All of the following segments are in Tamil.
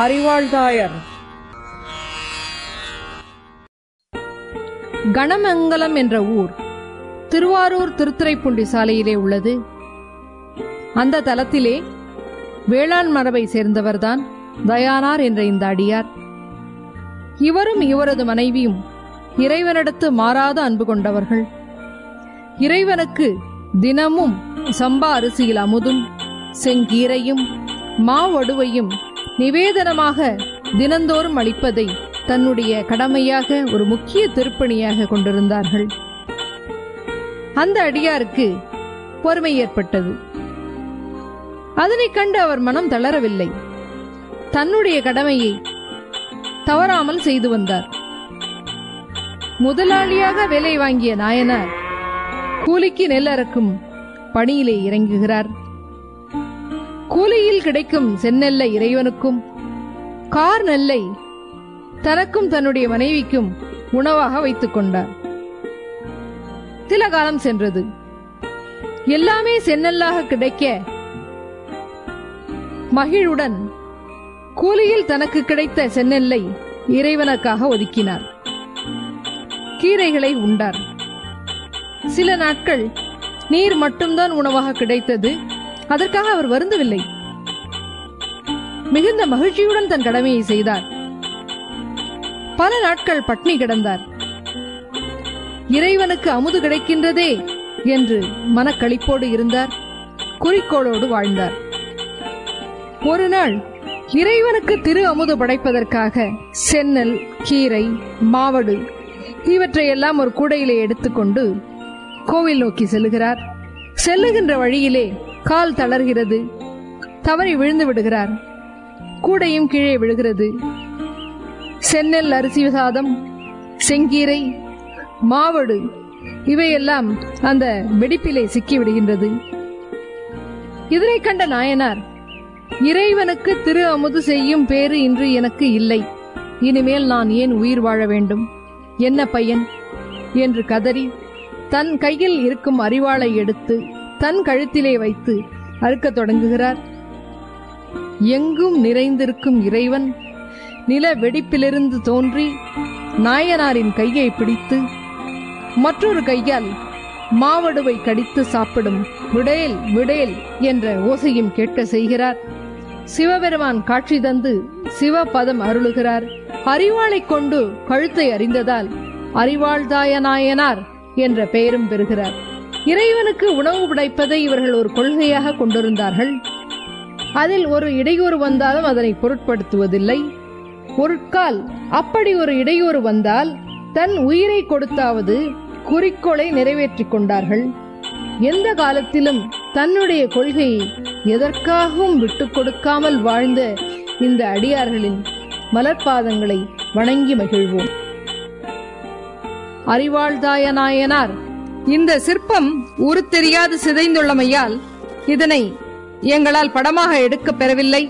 அறிவாள்தாயர். கணமங்கலம் என்ற ஊர் திருவாரூர் திருத்துறைப்பூண்டி சாலையிலே உள்ளது. அந்த தலத்திலே வேளாண் மரபை சேர்ந்தவர்தான் தயானார் என்ற இந்த அடியார். இவரும் இவரது மனைவியும் இறைவனிடத்து மாறாத அன்பு கொண்டவர்கள். இறைவனுக்கு தினமும் சம்பா அரிசியில் அமுதும் செங்கீரையும் மாவடுவையும் நிவேதனமாக தினந்தோறும் அளிப்பதை தன்னுடைய கடமையாக ஒரு முக்கிய திருப்பணியாக கொண்டிருந்தார்கள். அந்த அடியாருக்கு பொறுமை ஏற்பட்டது. அதனை கண்டு அவர் மனம் தளரவில்லை. தன்னுடைய கடமையை தவறாமல் செய்து வந்தார். முதலாளியாக வேலை வாங்கிய நாயனார் கூலிக்கு நெல் அறுக்கும் பணியிலே இறங்குகிறார். கூலியில் கிடைக்கும் செந்நெல்லை இறைவனுக்கும், கார் நெல்லை தனக்கும் தன்னுடைய மனைவிக்கும் உணவாக வைத்துக் கொண்டார். சில காலம் சென்றது. எல்லாமே செந்நெல்லாக கிடைக்க மகிழுடன் கூலியில் தனக்கு கிடைத்த செந்நெல்லை இறைவனுக்காக ஒதுக்கினார். கீரைகளை உண்டார். சில நாட்கள் நீர் மட்டும்தான் உணவாக கிடைத்தது. அதற்காக அவர் வருந்தவில்லை. மிகுந்த மகிழ்ச்சியுடன் தன் கடமையை செய்தார். பல நாட்கள் பட்னி கிடந்தார். இறைவனுக்கு அமுது கிடைக்கின்றதே என்று மனக்களிப்போடு இருந்தார். குறிக்கோளோடு வாழ்ந்தார். ஒரு நாள் இறைவனுக்கு திரு அமுது படைப்பதற்காக செந்நெல், கீரை, மாவடு இவற்றையெல்லாம் ஒரு கூடையிலே எடுத்துக்கொண்டு கோவில் நோக்கி செல்லுகிறார். செல்லுகின்ற வழியிலே கால் தளர்கிறது. தவறி விழுந்து விடுகிறார். கூடையும் கீழே விழுகிறது. செந்நெல், அரிசி சாதம், செங்கீரை, மாவடு இவையெல்லாம் அந்த வெடிப்பிலே சிக்கிவிடுகின்றது. இதனை கண்ட நாயனார், இறைவனுக்கு திரு அமுது செய்யும் பேறு இன்று எனக்கு இல்லை. இனிமேல் நான் ஏன் உயிர் வாழ வேண்டும்? என்ன பயன் என்று கதறி தன் கையில் இருக்கும் அரிவாளை எடுத்து தன் கழுத்திலே வைத்து அறுக்கத் தொடங்குகிறார். எங்கும் நிறைந்திருக்கும் இறைவன் நில வெடிப்பிலிருந்து தோன்றி நாயனாரின் கையை பிடித்து மற்றொரு கையால் மாவடுவை கடித்து சாப்பிடும் விடேல் விடேல் என்ற ஓசையும் கேட்க செய்கிறார். சிவபெருமான் காட்சி தந்து சிவபதம் அருளுகிறார். அரிவாளை கொண்டு கழுத்தை அறிந்ததால் அறிவாள்தாய நாயனார் என்ற பெயரும் பெறுகிறார். இறைவனுக்கு உணவு படைப்பதை இவர்கள் ஒரு கொள்கையாக கொண்டிருந்தார்கள். அதில் ஒரு இடையூறு வந்தாலும் அதனை பொருட்படுத்துவதில்லை. பொருட்கால் அப்படி ஒரு இடையூறு வந்தால் தன் உயிரை கொடுத்தாவது குறிக்கோளை நிறைவேற்றிக் கொண்டார்கள். எந்த காலத்திலும் தன்னுடைய கொள்கையை எதற்காகவும் விட்டுக் கொடுக்காமல் வாழ்ந்த இந்த அடியார்களின் மலர்பாதங்களை வணங்கி மகிழ்வோம். அறிவாள்தாய நாயனார். இந்த சிற்பம் உரு தெரியாது சிதைந்துள்ளமையால் இதனை எங்களால் படமாக எடுக்கப் பெறவில்லை.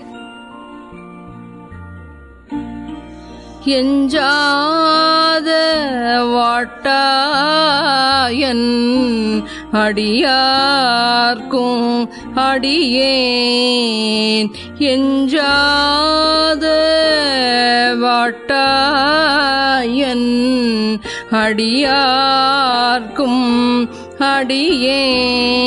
எஞ்சாத வாட்டாயன் அடியார்க்கும் அடியேன், எஞ்சாத வாட்டாயன் அடியார்க்கும் அடியேன்.